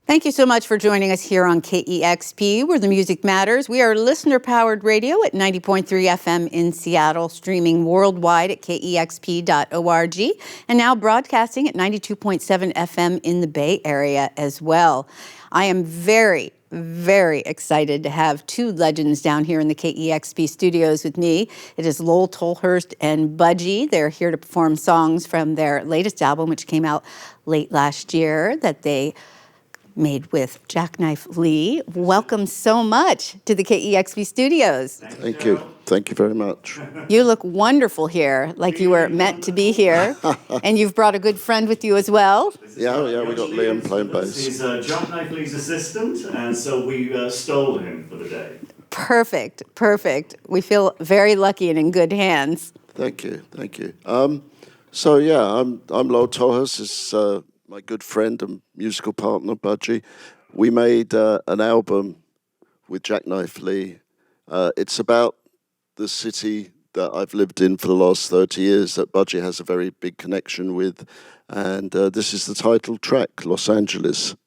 Thank you so much for joining us here on KEXP, where the music matters. We are listener-powered radio at 90.3 FM in Seattle, streaming worldwide at kexp.org, and now broadcasting at 92.7 FM in the Bay Area as well. I am very excited to have two legends down here in the KEXP studios with me. It is Lowell Tolhurst and Budgie. They're here to perform songs from their latest album, which came out late last year, that they made with Jackknife Lee. Welcome so much to the KEXP studios. Thank you. Thank you very much. You look wonderful here, like you were meant to be here. And you've brought a good friend with you as well. Yeah, we got Liam playing bass. He's Jackknife Lee's assistant, and so we stole him for the day. Perfect. We feel very lucky and in good hands. Thank you. I'm Lowell Tolhurst. It's my good friend and musical partner, Budgie. We made an album with Jackknife Lee. It's about the city that I've lived in for the last 30 years that Budgie has a very big connection with. And this is the title track, Los Angeles.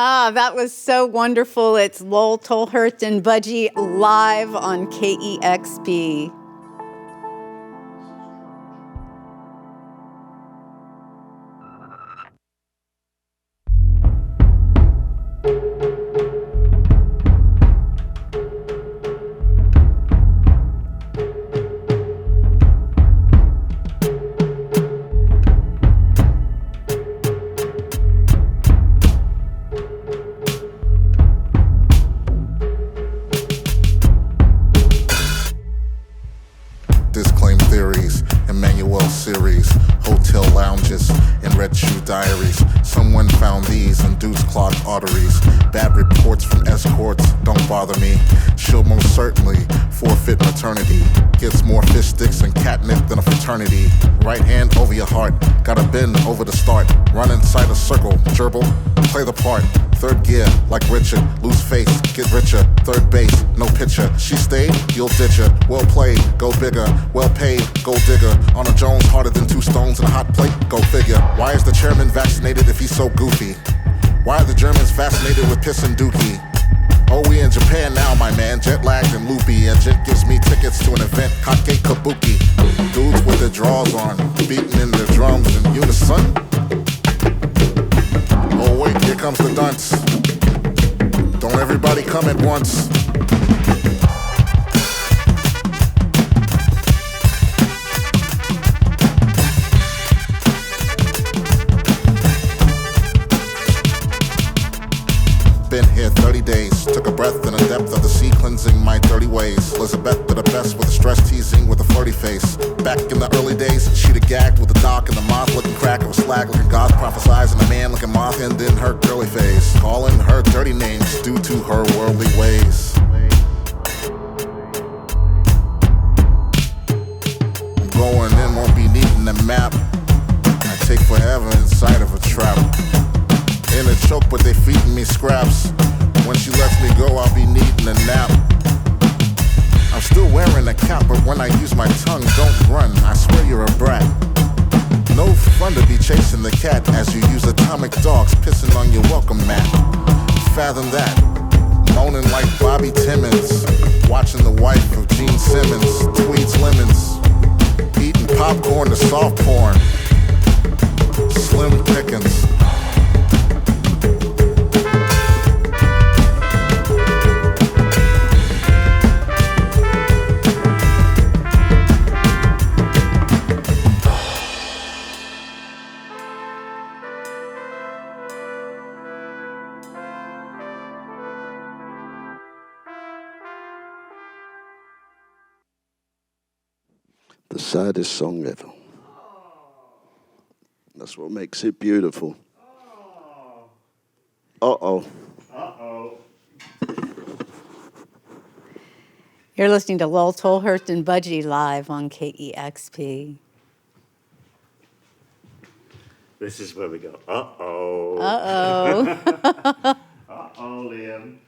Ah, that was so wonderful. It's Lowell Tolhurst and Budgie live on KEXP. Disclaim theories, Emmanuel series, hotel lounges, and red shoe diaries. Someone found these induced clogged arteries. Bad reports from escorts, don't bother me. She'll most certainly forfeit maternity. Gets more fish sticks and catnip than a fraternity. Right hand over your heart, gotta bend over the start. Run inside a circle, gerbil, play the part. Third gear, like Richard, lose face, get richer. Third base, no pitcher. She stayed, you'll ditch her. Well played, go bigger. Well paid, go digger. On a Jones, harder than 2 stones in a hot plate, go figure. Why is the chairman vaccinated if he's so goofy? Why are the Germans fascinated with piss and dookie? Oh, we in Japan now, my man, jet lagged and loopy. A jet gives me tickets to an event, Kake Kabuki. Dudes with their drawers on, beating in their drums in unison. Oh wait, here comes the dunce. Don't everybody come at once. Been here 30 days, took a breath in the depth of the sea, cleansing my dirty ways. Elizabeth to the best with a stress teasing with a flirty face. Back in the early days, she'd have gagged with the dock and the moth looking crack of a slag looking goth prophesizing a man looking moth and in her girly face. Calling her dirty names due to her worldly ways. I'm going in, won't be needing a map. I take forever inside of a trap. In a choke, but they feeding me scraps. When she lets me go, I'll be needing a nap. I'm still wearing a cap, but when I use my tongue, don't run. I swear you're a brat. No fun to be chasing the cat as you use atomic dogs pissing on your welcome mat. Fathom that. Moaning like Bobby Timmons. Watching the wife of Gene Simmons. Tweeds lemons. Eating popcorn to soft porn. Slim pickings. The saddest song ever. That's what makes it beautiful. Uh-oh. Uh-oh. You're listening to Lowell Tolhurst and Budgie live on KEXP. This is where we go. Uh-oh. Uh-oh. Uh-oh, Liam.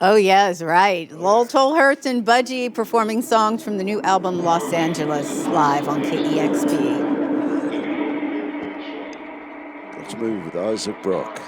Oh, yes, right. Lowell Tolhurst and Budgie performing songs from the new album Los Angeles live on KEXP. Let's move with Isaac Brock.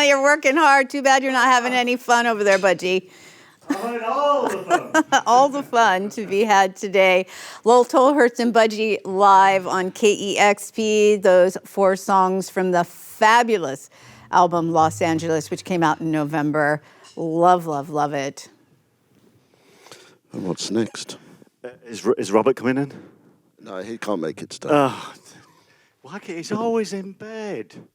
You're working hard. Too bad you're not having any fun over there, Budgie. I had all the fun. All the fun to be had today. Lowell Tolhurst and Budgie live on KEXP. Those 4 songs from the fabulous album Los Angeles, which came out in November. Love, love, love it. And what's next? Is Robert coming in? No, he can't make it today. Why can't he's always in bed?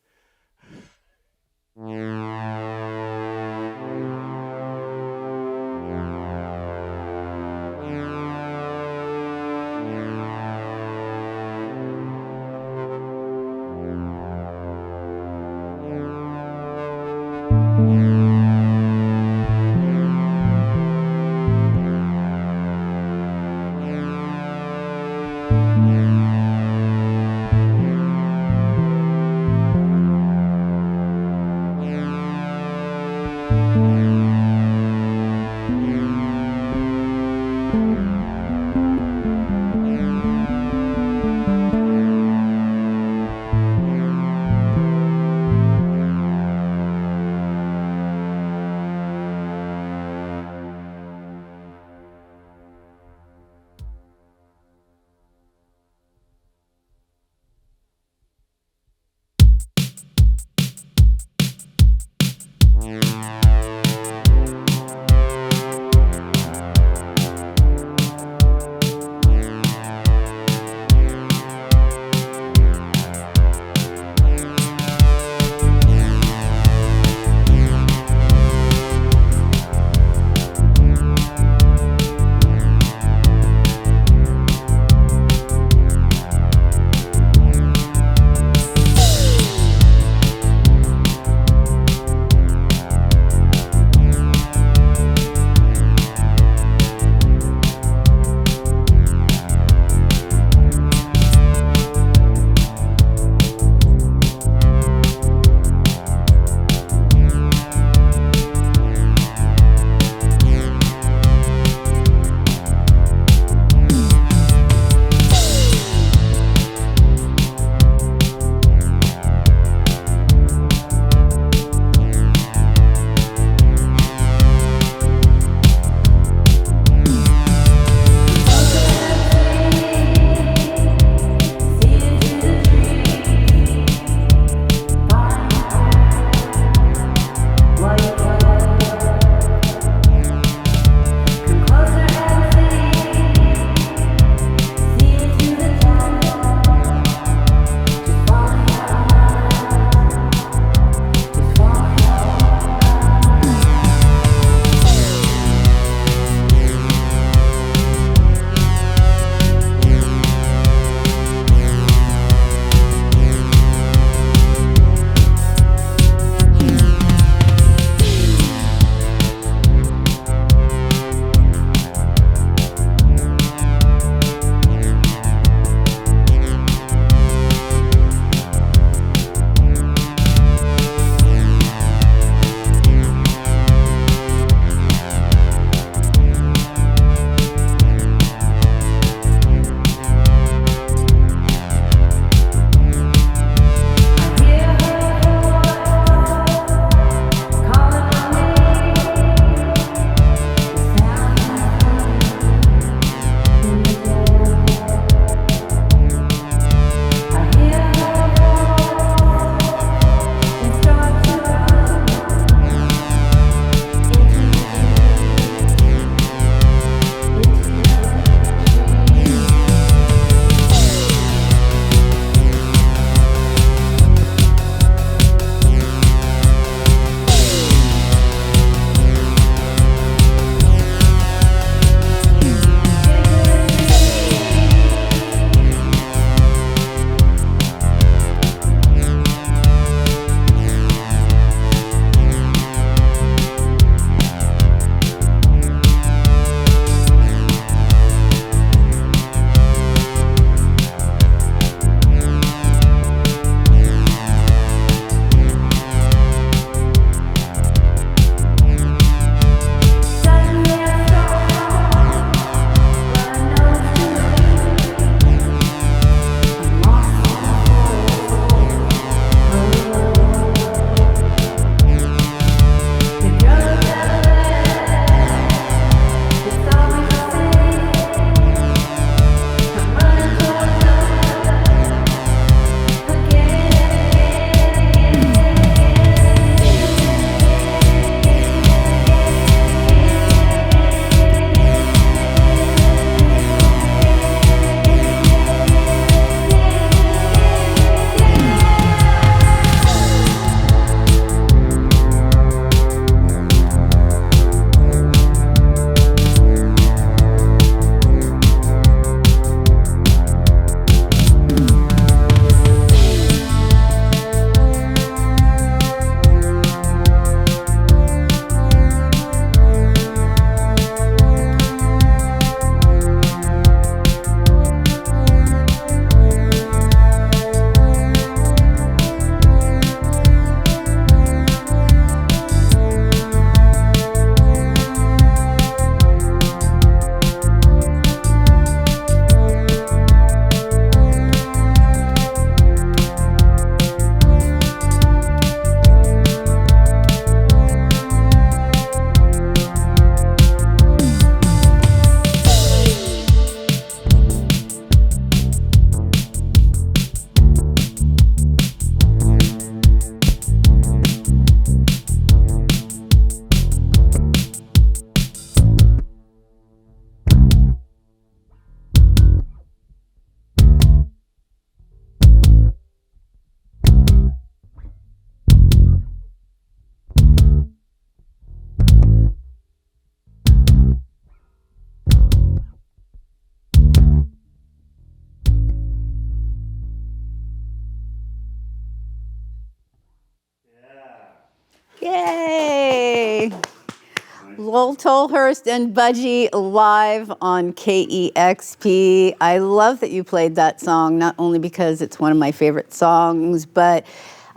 Lowell Tolhurst and Budgie live on KEXP. I love that you played that song, not only because it's one of my favorite songs, but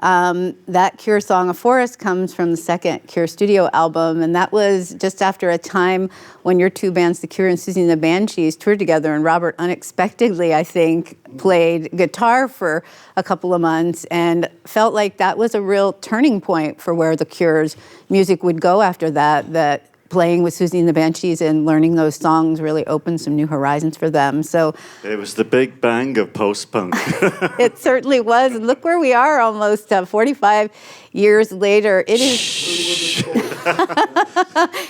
that Cure song, A Forest, comes from the second Cure studio album, and that was just after a time when your two bands, The Cure and Susie and the Banshees, toured together, and Robert unexpectedly, I think, played guitar for a couple of months and felt like that was a real turning point for where The Cure's music would go after that, that playing with Susie and the Banshees and learning those songs really opened some new horizons for them. So It was the big bang of post-punk. it certainly was. And look where we are almost 45 years later. It is.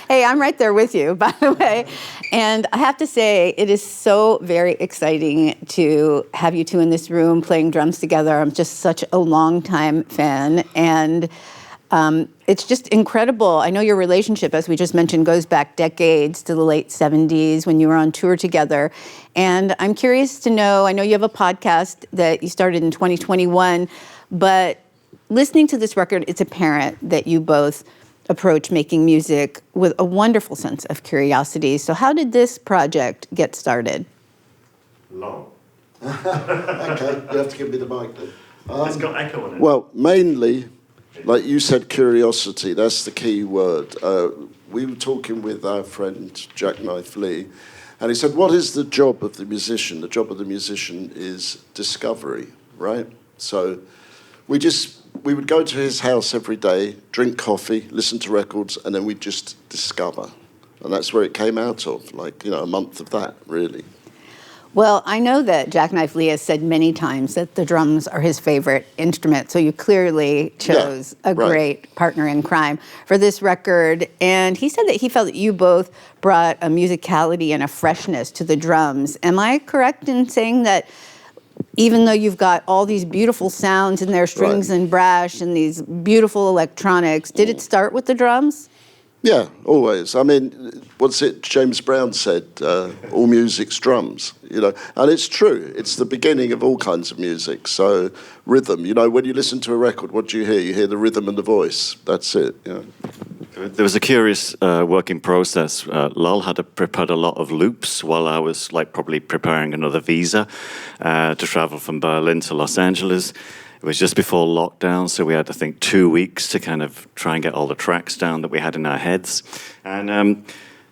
Hey, I'm right there with you, by the way. And I have to say, it is so very exciting to have you two in this room playing drums together. I'm just such a longtime fan. And it's just incredible. I know your relationship, as we just mentioned, goes back decades to the late 70s when you were on tour together. And I'm curious to know, I know you have a podcast that you started in 2021, but listening to this record, it's apparent that you both approach making music with a wonderful sense of curiosity. So how did this project get started? Long. Okay, you have to give me the mic then. It's got echo on it. Well, mainly, like you said, curiosity, that's the key word. We were talking with our friend Jackknife Lee, and he said, what is the job of the musician? The job of the musician is discovery, right? So we would go to his house every day, drink coffee, listen to records, and then we'd just discover. And that's where it came out of, like, a month of that, really. Well, I know that Jackknife Lee has said many times that the drums are his favorite instrument, so you clearly chose a great partner in crime for this record. And he said that he felt that you both brought a musicality and a freshness to the drums. Am I correct in saying that even though you've got all these beautiful sounds in their strings and brass and these beautiful electronics, did it start with the drums? Yeah, always. I mean, what's it James Brown said? All music's drums, and it's true. It's the beginning of all kinds of music. So rhythm, when you listen to a record, what do you hear? You hear the rhythm and the voice. That's it. There was a curious working process. Lal had prepared a lot of loops while I was probably preparing another visa to travel from Berlin to Los Angeles. It was just before lockdown, so we had, I think, 2 weeks to kind of try and get all the tracks down that we had in our heads. And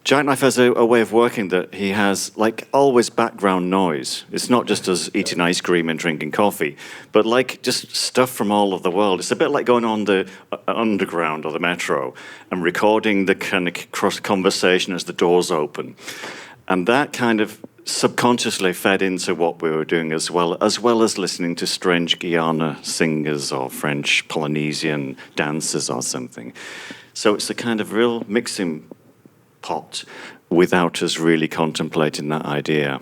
Jackknife has a way of working that he has, always background noise. It's not just us eating ice cream and drinking coffee, but just stuff from all of the world. It's a bit like going on the underground or the metro and recording the kind of cross conversation as the doors open. And that kind of subconsciously fed into what we were doing as well as listening to strange Guyana singers or French Polynesian dancers or something. So it's a kind of real mixing pot without us really contemplating that idea.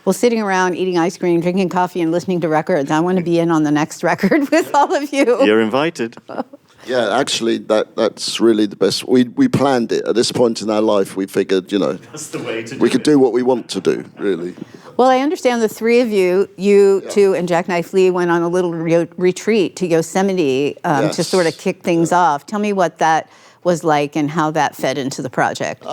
Well, sitting around eating ice cream, drinking coffee, and listening to records, I want to be in on the next record with all of you. You're invited. Yeah, actually, that's really the best. We planned it. At this point in our life, we figured, That's the way to do we could do what we want to do, really. Well, I understand the three of you two and Jackknife Lee went on a little retreat to Yosemite to sort of kick things off. Tell me what that was like and how that fed into the project.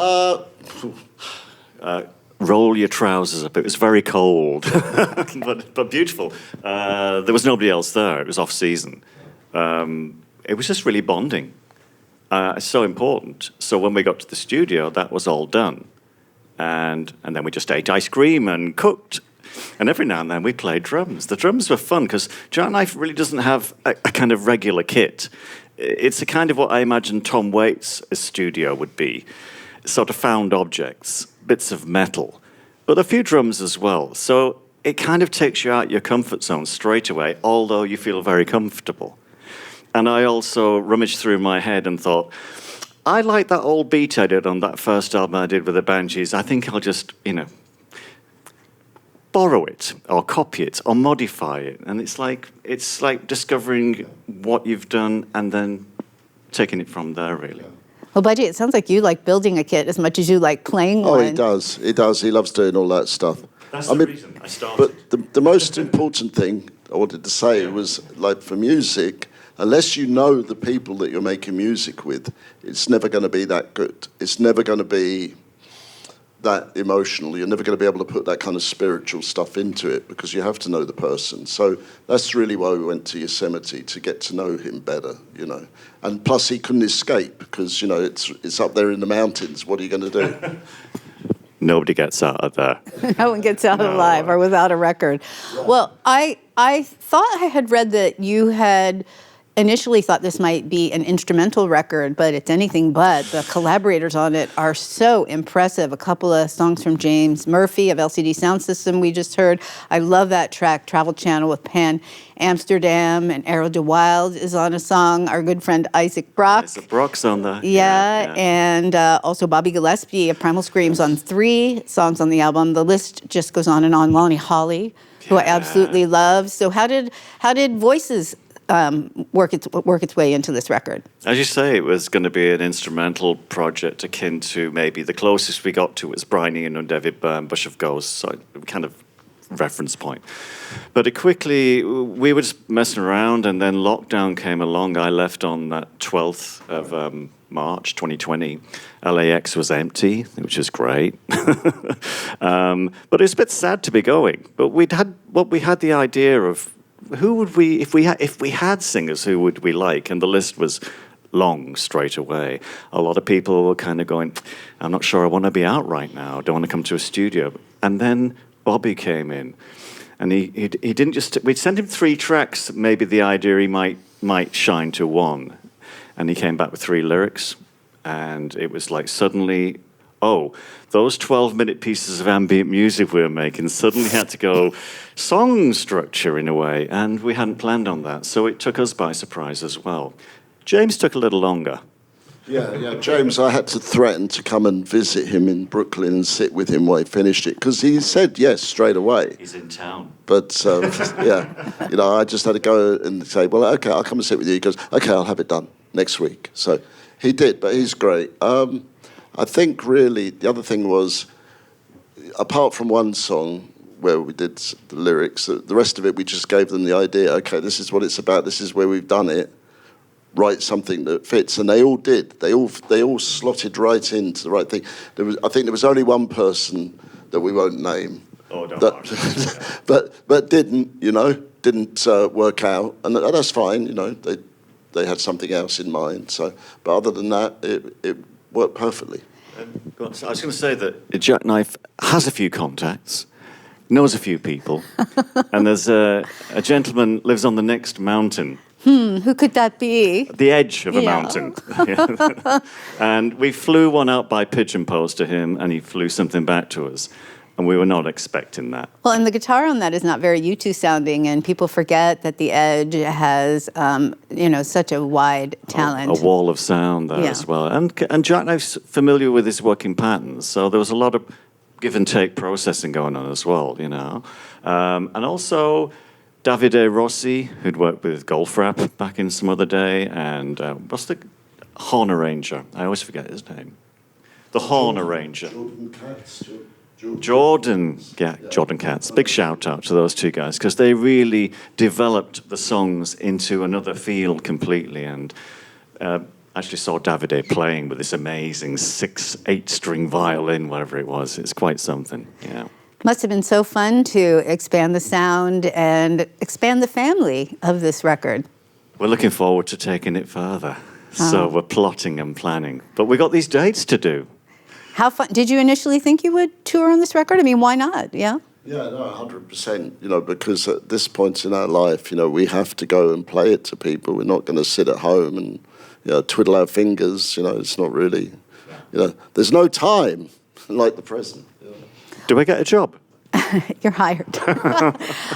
Roll your trousers up. It was very cold, but beautiful. There was nobody else there. It was off season. It was just really bonding. It's so important. So when we got to the studio, that was all done. And then we just ate ice cream and cooked. And every now and then we played drums. The drums were fun because Jackknife really doesn't have a kind of regular kit. It's a kind of what I imagine Tom Waits' studio would be. Sort of found objects, bits of metal, but a few drums as well. So it kind of takes you out your comfort zone straight away, although you feel very comfortable. And I also rummaged through my head and thought, I like that old beat I did on that first album I did with the Banshees. I think I'll just, borrow it or copy it or modify it. And it's like discovering what you've done and then taking it from there, really. Well, Budgie, it sounds like you like building a kit as much as you like playing one. Oh, he does. He does. He loves doing all that stuff. That's the reason I started. But the most important thing I wanted to say was, for music, unless you know the people that you're making music with, it's never going to be that good. It's never going to be that emotional. You're never going to be able to put that kind of spiritual stuff into it because you have to know the person. So that's really why we went to Yosemite, to get to know him better, you know. And plus he couldn't escape because, you know, it's up there in the mountains. What are you going to do? Nobody gets out of there. No one gets out alive or without a record. Well, I thought I had read that you had initially thought this might be an instrumental record, but it's anything but. The collaborators on it are so impressive. A couple of songs from James Murphy of LCD Sound System we just heard. I love that track, Travel Channel with Pan Amsterdam, and Arrow de Wild is on a song. Our good friend Isaac Brock. Isaac Brock's on there. Yeah. And also Bobby Gillespie of Primal Screams on 3 songs on the album. The list just goes on and on. Lonnie Holly, who I absolutely love. So how did Voices work its way into this record? As you say, it was going to be an instrumental project akin to maybe the closest we got to was Brian Eno and David Byrne, Bush of Ghosts, so kind of reference point. But we were just messing around, and then lockdown came along. I left on that 12th of March 2020. LAX was empty, which is great. But it's a bit sad to be going. But we had the idea of who would we, if we had singers, who would we like? And the list was long straight away. A lot of people were kind of going, I'm not sure I want to be out right now. I don't want to come to a studio. And then Bobby came in, and he didn't just. We'd sent him 3 tracks. Maybe the idea he might shine to 1, and he came back with 3 lyrics, and it was like suddenly, oh, those 12-minute pieces of ambient music we were making suddenly had to go song structure in a way, and we hadn't planned on that, so it took us by surprise as well. James took a little longer. Yeah, James, I had to threaten to come and visit him in Brooklyn and sit with him while he finished it, because he said yes straight away. He's in town. But, yeah, you know, I just had to go and say, well, okay, I'll come and sit with you. He goes, okay, I'll have it done next week. So he did, but he's great. I think really the other thing was, apart from one song where we did the lyrics, the rest of it we just gave them the idea, okay, this is what it's about, this is where we've done it, write something that fits, and they all did. They all slotted right into the right thing. I think there was only one person that we won't name. Oh, don't worry. But didn't work out, and that's fine. You know, they had something else in mind. So, but other than that, it worked perfectly. I was going to say that Jackknife has a few contacts, knows a few people, and there's a gentleman lives on the next mountain. Who could that be? The edge of a mountain. And we flew one out by pigeon post to him, and he flew something back to us. And we were not expecting that. Well, and the guitar on that is not very U2 sounding, and people forget that the Edge has, such a wide talent. A wall of sound there as well. And Jackknife's familiar with his working patterns, so there was a lot of give and take processing going on as well, you know. And also Davide Rossi, who'd worked with Goldfrapp back in some other day, and what's the horn arranger? I always forget his name. The horn arranger. Jordan Katz. Big shout out to those 2 guys, because they really developed the songs into another feel completely. And actually saw Davide playing with this amazing 6/8 string violin, whatever it was. It's quite something. Yeah. Must have been so fun to expand the sound and expand the family of this record. We're looking forward to taking it further. So we're plotting and planning. But we got these dates to do. How fun? Did you initially think you would tour on this record? I mean, why not? Yeah? Yeah, no, 100%, because at this point in our life, we have to go and play it to people. We're not going to sit at home and, twiddle our fingers. It's not really, there's no time like the present. Do I get a job? You're hired.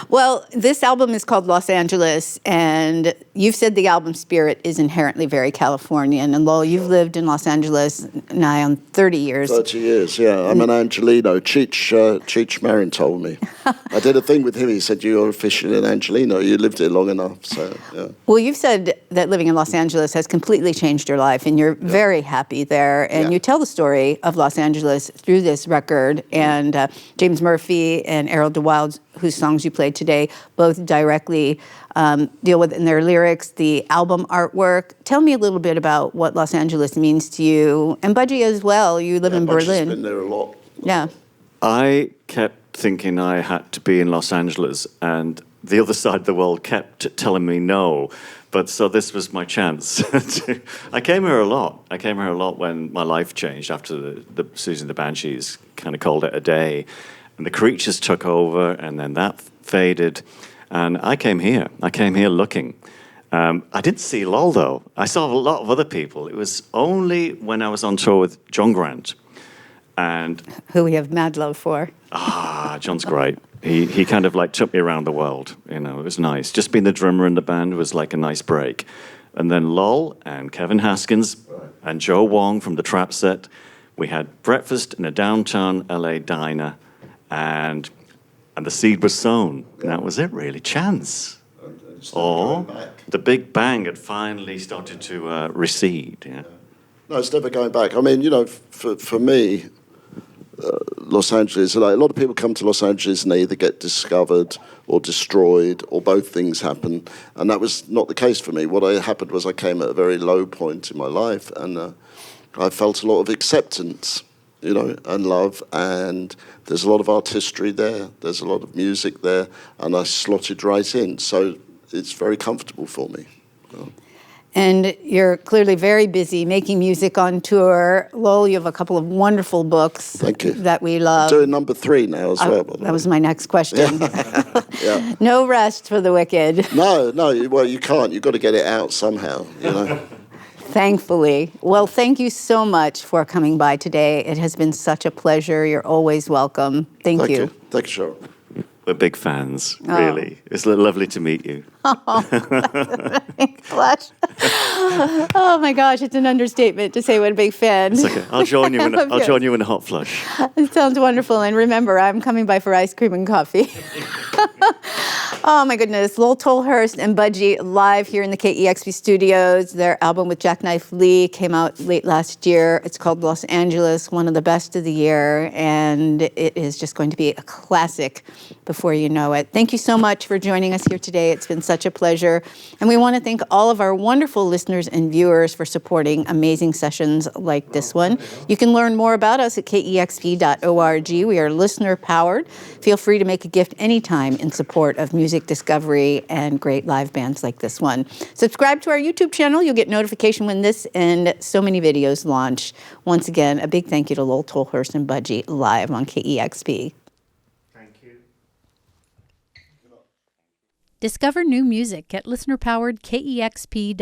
Well, this album is called Los Angeles, and you've said the album spirit is inherently very Californian. And Lowell, you've lived in Los Angeles nigh on 30 years. 30 years, yeah. I'm an Angelino. Cheech Marin told me. I did a thing with him. He said, you're officially an Angelino. You lived here long enough. So, yeah. Well, you've said that living in Los Angeles has completely changed your life, and you're very happy there. And you tell the story of Los Angeles through this record. And James Murphy and Errol DeWild, whose songs you played today, both directly deal with in their lyrics the album artwork. Tell me a little bit about what Los Angeles means to you, and Budgie as well. You live in Berlin. Budgie's been there a lot. Yeah. I kept thinking I had to be in Los Angeles, and the other side of the world kept telling me no. But so this was my chance. I came here a lot. I came here a lot when my life changed after the Susie and the Banshees kind of called it a day. And the Creatures took over, and then that faded. And I came here. I came here looking. I didn't see Lol, though. I saw a lot of other people. It was only when I was on tour with John Grant. And who we have mad love for. John's great. He kind of like took me around the world. You know, it was nice. Just being the drummer in the band was like a nice break. And then Lol and Kevin Haskins and Joe Wong from the Trap Set. We had breakfast in a downtown LA diner, and the seed was sown. And that was it, really. Chance. Or the Big Bang had finally started to recede. Yeah. No, it's never going back. I mean, you know, for me, Los Angeles, like, a lot of people come to Los Angeles and they either get discovered or destroyed, or both things happen. And that was not the case for me. What happened was I came at a very low point in my life, and I felt a lot of acceptance, you know, and love. And there's a lot of artistry there. There's a lot of music there. And I slotted right in. So it's very comfortable for me. You know. And you're clearly very busy making music on tour. Lowell, you have a couple of wonderful books. Thank you. That we love. Doing number 3 now as well. That was my next question. Yeah. No rest for the wicked. No, well, you can't. You've got to get it out somehow, you know. Thankfully. Well, thank you so much for coming by today. It has been such a pleasure. You're always welcome. Thank you. Thank you, Cheryl. We're big fans, really. It's lovely to meet you. Blush. Oh my gosh, it's an understatement to say what a big fan. It's okay. I'll join you in a hot flush. It sounds wonderful. And remember, I'm coming by for ice cream and coffee. Oh my goodness. Lowell Tolhurst and Budgie live here in the KEXP studios. Their album with Jackknife Lee came out late last year. It's called Los Angeles, one of the best of the year. And it is just going to be a classic before you know it. Thank you so much for joining us here today. It's been such a pleasure. And we want to thank all of our wonderful listeners and viewers for supporting amazing sessions like this one. You can learn more about us at KEXP.org. We are listener powered. Feel free to make a gift anytime in support of music discovery and great live bands like this one. Subscribe to our YouTube channel. You'll get notification when this and so many videos launch. Once again, a big thank you to Lowell Tolhurst and Budgie live on KEXP. Discover new music at listener-powered KEXP.org.